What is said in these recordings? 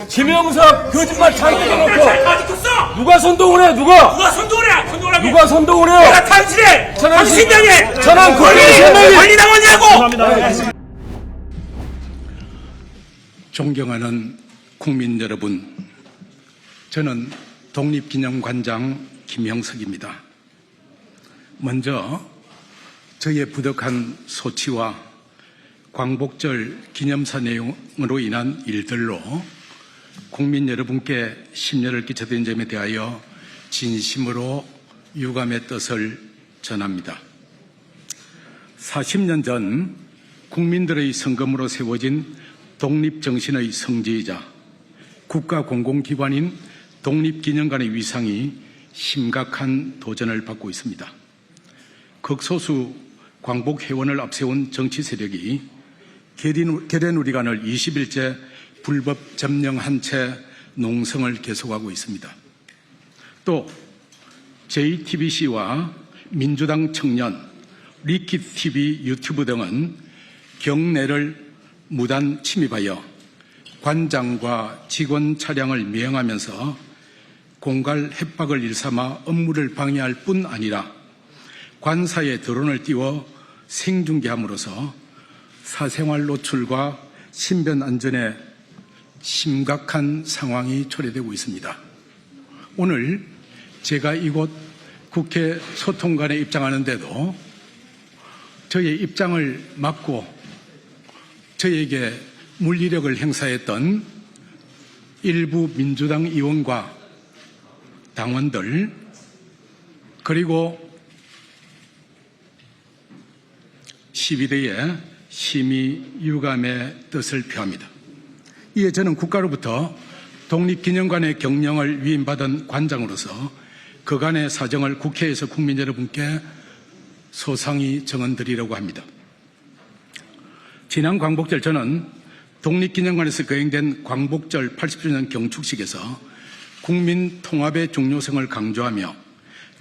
김영석 거짓말 잔뜩 해놓고 다 지켰어. 누가 선동을 해? 누가 누가 선동을 해요? 해요? 당신의 천안 당신당의 천안 권리당원이라고. 권리당원이라고. 존경하는 국민 여러분, 저는 독립기념관장 김영석입니다. 먼저 저의 부득한 소치와 광복절 기념사 내용으로 인한 일들로 국민 여러분께 심려를 끼쳐드린 점에 대하여 진심으로 유감의 뜻을 전합니다. 40년 전 국민들의 성검으로 세워진 독립정신의 성지이자 국가공공기관인 독립기념관의 위상이 심각한 도전을 받고 있습니다. 극소수 광복회원을 앞세운 정치 세력이 계례누리관을 20일째 불법 점령한 채 농성을 계속하고 있습니다. 또 JTBC와 민주당 청년, 리킷TV 유튜브 등은 경내를 무단 침입하여 관장과 직원 차량을 미행하면서 공갈 협박을 일삼아 업무를 방해할 뿐 아니라 관사에 드론을 띄워 생중계함으로써 사생활 노출과 신변 안전에 심각한 상황이 초래되고 있습니다. 오늘 제가 이곳 국회 소통관에 입장하는데도 저의 입장을 막고 저에게 물리력을 행사했던 일부 민주당 의원과 당원들 그리고 시위대에 심히 유감의 뜻을 표합니다. 이에 저는 국가로부터 독립기념관의 경영을 위임받은 관장으로서 그간의 사정을 국회에서 국민 여러분께 소상히 정언드리려고 합니다. 지난 광복절 저는 독립기념관에서 거행된 광복절 80주년 경축식에서 국민 통합의 중요성을 강조하며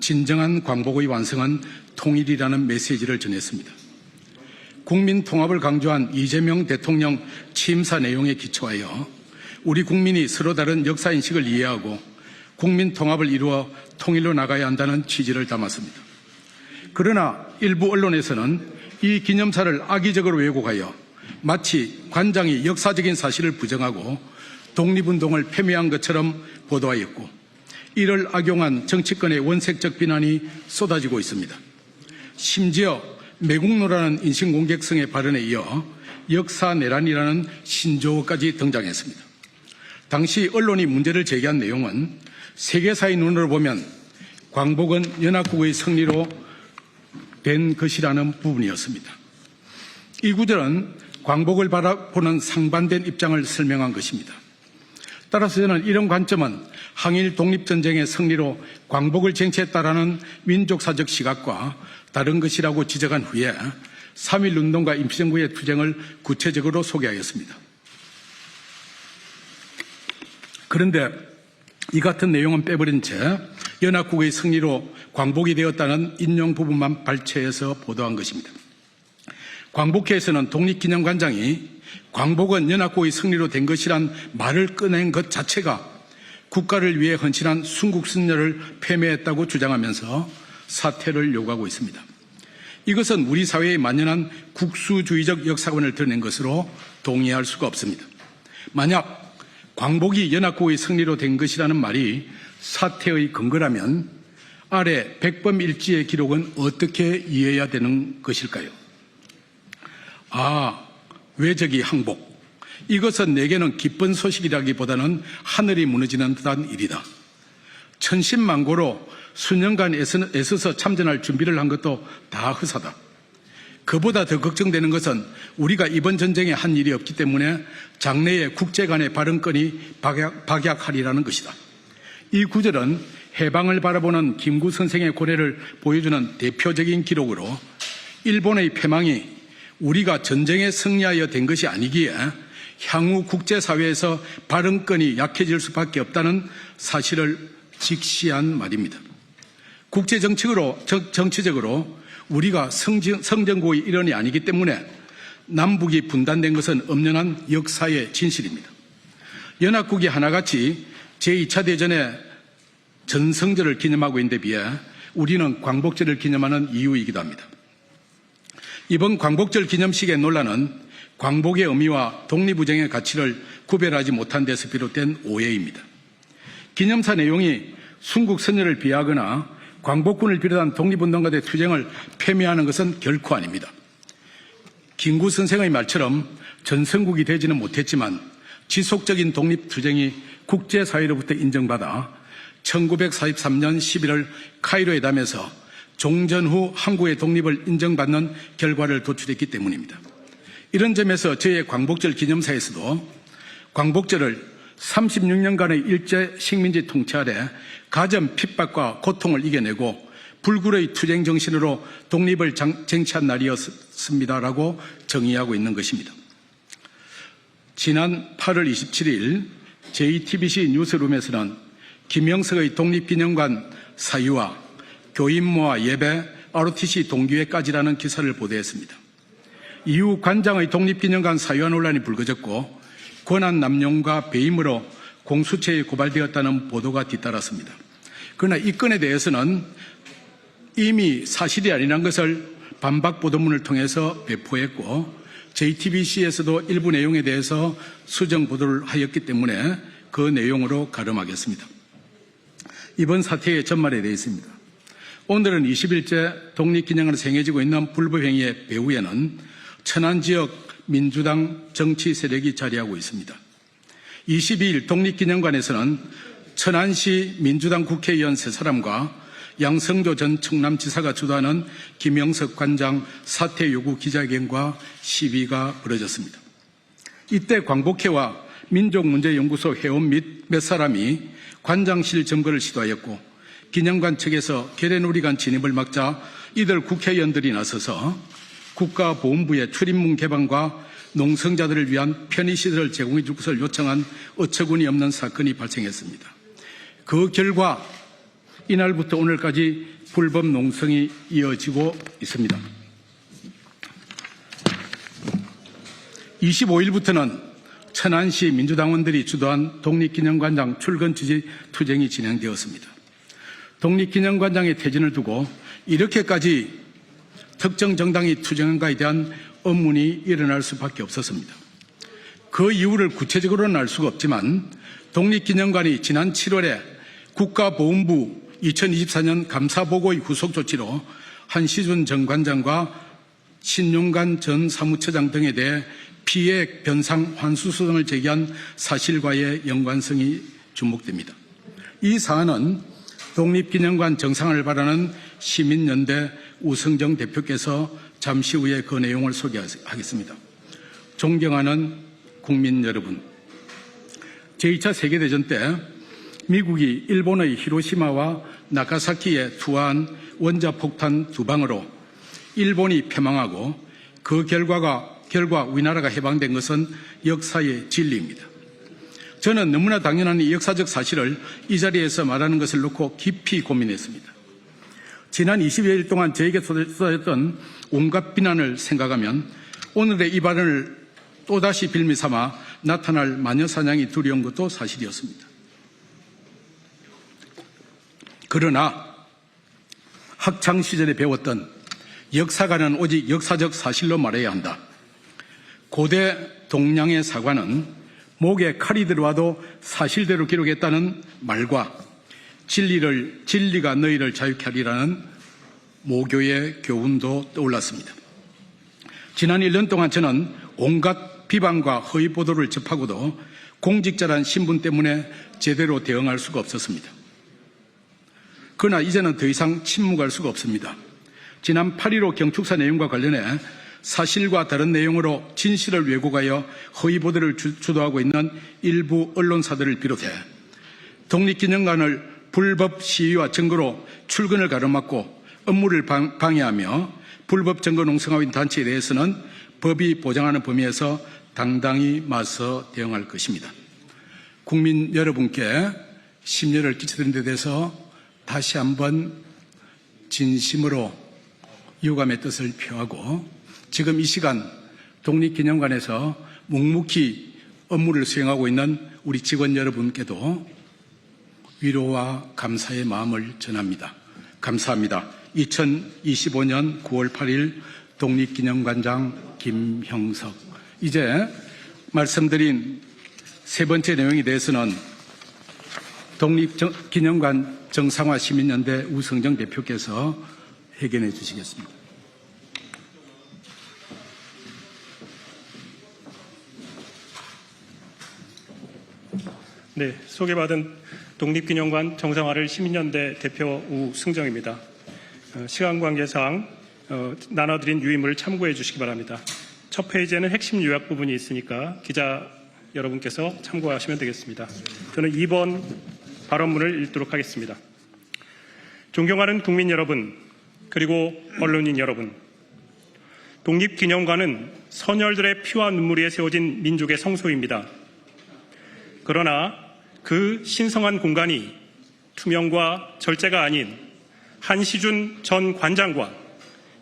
진정한 광복의 완성은 통일이라는 메시지를 전했습니다. 국민 통합을 강조한 이재명 대통령 취임사 내용에 기초하여 우리 국민이 서로 다른 역사인식을 이해하고 국민 통합을 이루어 통일로 나가야 한다는 취지를 담았습니다. 그러나 일부 언론에서는 이 기념사를 악의적으로 왜곡하여 마치 관장이 역사적인 사실을 부정하고 독립운동을 폄훼한 것처럼 보도하였고 이를 악용한 정치권의 원색적 비난이 쏟아지고 있습니다. 심지어 매국노라는 인신공격성의 발언에 이어 역사내란이라는 신조어까지 등장했습니다. 당시 언론이 문제를 제기한 내용은 세계사의 눈으로 보면 광복은 연합국의 승리로 된 것이라는 부분이었습니다. 이 구절은 광복을 바라보는 상반된 입장을 설명한 것입니다. 따라서 저는 이런 관점은 항일 독립전쟁의 승리로 광복을 쟁취했다라는 민족사적 시각과 다른 것이라고 지적한 후에 3.1운동과 임시정부의 투쟁을 구체적으로 소개하였습니다. 그런데 이 같은 내용은 빼버린 채 연합국의 승리로 광복이 되었다는 인용 부분만 발췌해서 보도한 것입니다. 광복회에서는 독립기념관장이 광복은 연합국의 승리로 된 것이란 말을 꺼낸 것 자체가 국가를 위해 헌신한 순국선열을 폄훼했다고 주장하면서 사퇴를 요구하고 있습니다. 이것은 우리 사회에 만연한 국수주의적 역사관을 드러낸 것으로 동의할 수가 없습니다. 만약 광복이 연합국의 승리로 된 것이라는 말이 사퇴의 근거라면 아래 백범일지의 기록은 어떻게 이해해야 되는 것일까요? 외적이 항복. 이것은 내게는 기쁜 소식이라기보다는 하늘이 무너지는 듯한 일이다. 천신만고로 수년간 애써서 참전할 준비를 한 것도 다 허사다. 그보다 더 걱정되는 것은 우리가 이번 전쟁에 한 일이 없기 때문에 장래에 국제 간의 발언권이 박약하리라는 것이다. 이 구절은 해방을 바라보는 김구 선생의 고뇌를 보여주는 대표적인 기록으로 일본의 패망이 우리가 전쟁에 승리하여 된 것이 아니기에 향후 국제사회에서 발언권이 약해질 수밖에 없다는 사실을 직시한 말입니다. 정치적으로 우리가 성전국의 일원이 아니기 때문에 남북이 분단된 것은 엄연한 역사의 진실입니다. 연합국이 하나같이 제2차 대전의 전성절을 기념하고 있는 데 비해 우리는 광복절을 기념하는 이유이기도 합니다. 이번 광복절 기념식의 논란은 광복의 의미와 독립투쟁의 가치를 구별하지 못한 데서 비롯된 오해입니다. 기념사 내용이 순국 선열을 비하하거나 광복군을 비롯한 독립운동가들의 투쟁을 폄훼하는 것은 결코 아닙니다. 김구 선생의 말처럼 전성국이 되지는 못했지만 지속적인 독립투쟁이 국제사회로부터 인정받아 1943년 11월 카이로 회담에서 종전 후 한국의 독립을 인정받는 결과를 도출했기 때문입니다. 이런 점에서 저희의 광복절 기념사에서도 광복절을 36년간의 일제 식민지 통치 아래 가전 핍박과 고통을 이겨내고 불굴의 투쟁 정신으로 독립을 쟁취한 날이었습니다라고 정의하고 있는 것입니다. 지난 8월 27일 JTBC 뉴스룸에서는 김영석의 독립기념관 사유와 교인모와 예배, ROTC 동기회까지라는 기사를 보도했습니다. 이후 관장의 독립기념관 사유와 논란이 불거졌고 권한 남용과 배임으로 공수처에 고발되었다는 보도가 뒤따랐습니다. 그러나 이 건에 대해서는 이미 사실이 아니라는 것을 반박 보도문을 통해서 배포했고 JTBC에서도 일부 내용에 대해서 수정 보도를 하였기 때문에 그 내용으로 가름하겠습니다. 이번 사태의 전말에 대해 있습니다. 오늘은 20일째 독립기념관을 생겨지고 있는 불법행위의 배후에는 천안지역 민주당 정치 세력이 자리하고 있습니다. 22일 독립기념관에서는 천안시 민주당 국회의원 3사람과 양성조 전 충남지사가 주도하는 김영석 관장 사퇴 요구 기자회견과 시위가 벌어졌습니다. 이때 광복회와 민족문제연구소 회원 및 몇 사람이 관장실 점거를 시도하였고 기념관 측에서 계례누리관 진입을 막자 이들 국회의원들이 나서서 국가보훈부의 출입문 개방과 농성자들을 위한 편의시설을 제공해 줄 것을 요청한 어처구니 없는 사건이 발생했습니다. 그 결과 이날부터 오늘까지 불법 농성이 이어지고 있습니다. 25일부터는 천안시 민주당원들이 주도한 독립기념관장 출근 지지 투쟁이 진행되었습니다. 독립기념관장의 퇴진을 두고 이렇게까지 특정 정당이 투쟁한가에 대한 의문이 일어날 수밖에 없었습니다. 그 이유를 구체적으로는 알 수가 없지만 독립기념관이 지난 7월에 국가보훈부 2024년 감사보고의 후속 조치로 한시준 전 관장과 신용관 전 사무처장 등에 대해 피해액 변상 환수 소송을 제기한 사실과의 연관성이 주목됩니다. 이 사안은 독립기념관 정상을 바라는 시민연대 우성정 대표께서 잠시 후에 그 내용을 소개하겠습니다. 존경하는 국민 여러분, 제2차 세계대전 때 미국이 일본의 히로시마와 나가사키에 투하한 원자폭탄 2방으로 일본이 패망하고 그 결과 우리나라가 해방된 것은 역사의 진리입니다. 저는 너무나 당연한 이 역사적 사실을 이 자리에서 말하는 것을 놓고 깊이 고민했습니다. 지난 20여일 동안 저에게 쏟아졌던 온갖 비난을 생각하면 오늘의 이 발언을 또다시 빌미 삼아 나타날 마녀사냥이 두려운 것도 사실이었습니다. 그러나 학창시절에 배웠던 역사가는 오직 역사적 사실로 말해야 한다. 고대 동량의 사관은 목에 칼이 들어와도 사실대로 기록했다는 말과 진리가 너희를 자유케 하리라는 모교의 교훈도 떠올랐습니다. 지난 1년 동안 저는 온갖 비방과 허위 보도를 접하고도 공직자란 신분 때문에 제대로 대응할 수가 없었습니다. 그러나 이제는 더 이상 침묵할 수가 없습니다. 지난 8.15 경축사 내용과 관련해 사실과 다른 내용으로 진실을 왜곡하여 허위 보도를 주도하고 있는 일부 언론사들을 비롯해 독립기념관을 불법 시위와 증거로 출근을 가로막고 업무를 방해하며 불법 증거 농성하고 있는 단체에 대해서는 법이 보장하는 범위에서 당당히 맞서 대응할 것입니다. 국민 여러분께 심려를 끼치는 데 대해서 다시 한번 진심으로 유감의 뜻을 표하고 지금 이 시간 독립기념관에서 묵묵히 업무를 수행하고 있는 우리 직원 여러분께도 위로와 감사의 마음을 전합니다. 감사합니다. 2025년 9월 8일 독립기념관장 김형석. 이제 말씀드린 세 번째 내용에 대해서는 독립기념관 정상화 시민연대 우성정 대표께서 회견해 주시겠습니다. 네, 소개받은 독립기념관 정상화를 시민연대 대표 우승정입니다. 시간 관계상 나눠드린 유인물을 참고해 주시기 바랍니다. 첫 페이지에는 핵심 요약 부분이 있으니까 기자 여러분께서 참고하시면 되겠습니다. 저는 2번 발언문을 읽도록 하겠습니다. 존경하는 국민 여러분, 그리고 언론인 여러분, 독립기념관은 선열들의 피와 눈물 위에 세워진 민족의 성소입니다. 그러나 그 신성한 공간이 투명과 절제가 아닌 한시준 전 관장과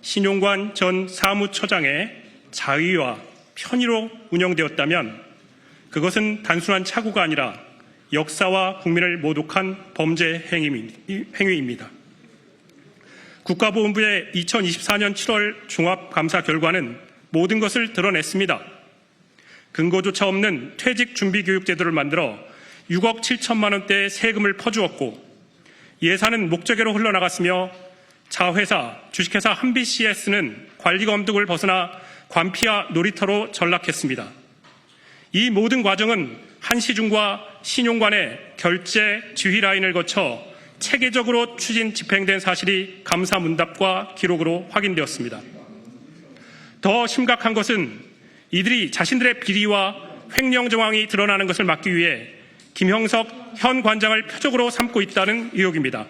신용관 전 사무처장의 자의와 편의로 운영되었다면 그것은 단순한 착오가 아니라 역사와 국민을 모독한 범죄 행위입니다. 국가보훈부의 2024년 7월 종합감사 결과는 모든 것을 드러냈습니다. 근거조차 없는 퇴직준비교육제도를 만들어 6억 7천만 원대의 세금을 퍼주었고 예산은 목적외로 흘러나갔으며 자회사, 주식회사 한빛CS는 관리검증을 벗어나 관피아 놀이터로 전락했습니다. 이 모든 과정은 한시중과 신용관의 결제 지휘 라인을 거쳐 체계적으로 추진 집행된 사실이 감사 문답과 기록으로 확인되었습니다. 더 심각한 것은 이들이 자신들의 비리와 횡령 정황이 드러나는 것을 막기 위해 김형석 현 관장을 표적으로 삼고 있다는 의혹입니다.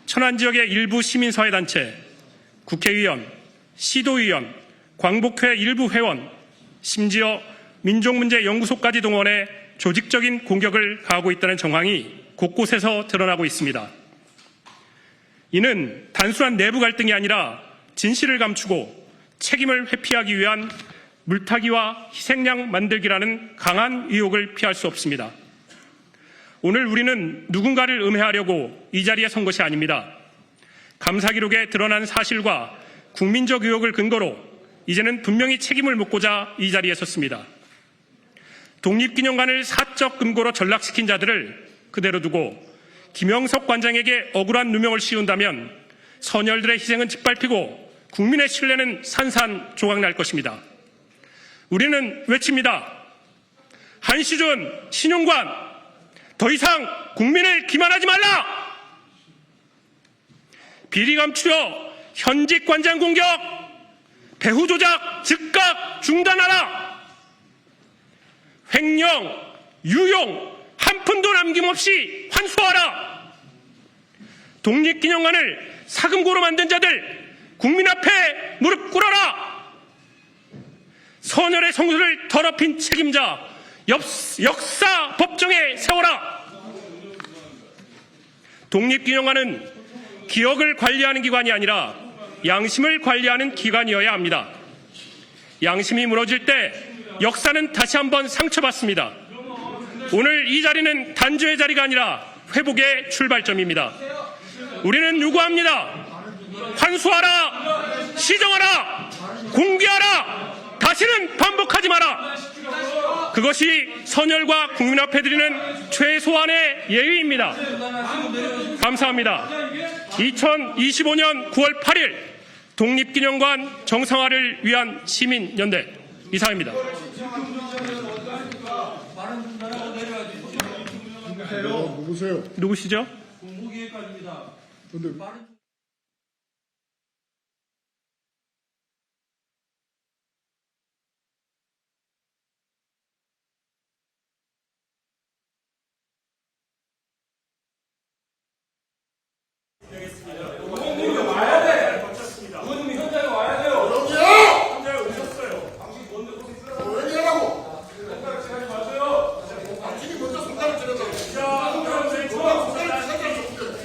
천안 지역의 일부 시민사회단체, 국회의원, 시도의원, 광복회 일부 회원, 심지어 민족문제연구소까지 동원해 조직적인 공격을 가하고 있다는 정황이 곳곳에서 드러나고 있습니다. 이는 단순한 내부 갈등이 아니라 진실을 감추고 책임을 회피하기 위한 물타기와 희생양 만들기라는 강한 의혹을 피할 수 없습니다. 오늘 우리는 누군가를 음해하려고 이 자리에 선 것이 아닙니다. 감사 기록에 드러난 사실과 국민적 의혹을 근거로 이제는 분명히 책임을 묻고자 이 자리에 섰습니다. 독립기념관을 사적 금고로 전락시킨 자들을 그대로 두고 김형석 관장에게 억울한 누명을 씌운다면 선열들의 희생은 짓밟히고 국민의 신뢰는 산산조각날 것입니다. 우리는 외칩니다. 한시준, 신용관, 더 이상 국민을 기만하지 말라! 비리 감추려 현직 관장 공격, 배후 조작 즉각 중단하라! 횡령, 유용, 한 푼도 남김없이 환수하라! 독립기념관을 사금고로 만든 자들 국민 앞에 무릎 꿇어라! 선열의 성수를 더럽힌 책임자 역사 법정에 세워라! 독립기념관은 기억을 관리하는 기관이 아니라 양심을 관리하는 기관이어야 합니다. 양심이 무너질 때 역사는 다시 한번 상처받습니다. 오늘 이 자리는 단죄의 자리가 아니라 회복의 출발점입니다. 우리는 요구합니다. 환수하라! 시정하라! 공개하라! 다시는 반복하지 마라! 그것이 선열과 국민 앞에 드리는 최소한의 예의입니다. 감사합니다. 2025년 9월 8일 독립기념관 정상화를 위한 시민연대 이상입니다. 누구세요? 누구시죠? 공무기획관입니다.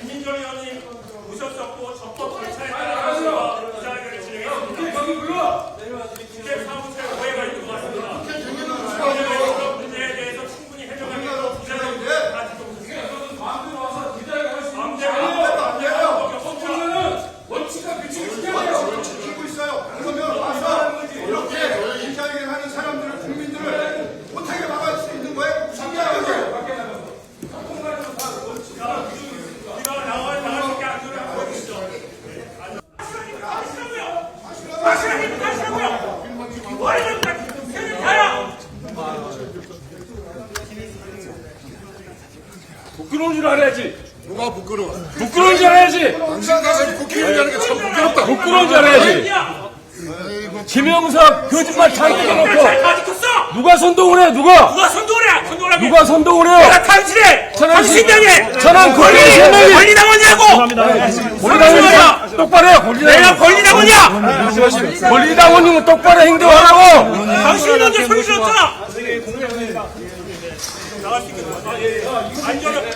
김민정 의원님 오셨어. 부끄러운 줄 알아야지. 누가 부끄러워? 부끄러운 줄 알아야지. 당신 가서 국회의원이라는 게 참 부끄럽다. 부끄러운 줄 알아야지. 김영석 거짓말 잔뜩 해놓고 다 지켰어. 누가 선동을 해? 누가? 누가 선동을 해? 선동을 하게. 누가 선동을 해요? 내가 당신의 당신당에 저는 권리 권리당원이라고. 권리당원님 똑바로 해요. 내가 권리당원이야. 권리당원님은 똑바로 행동하라고. 당신이 먼저 소리 질렀잖아. 나갈 수 있겠다. 안전을.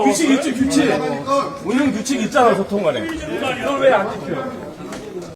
규칙 있지 규칙. 운영 규칙 있잖아 소통 간에. 이걸 왜 안 지켜?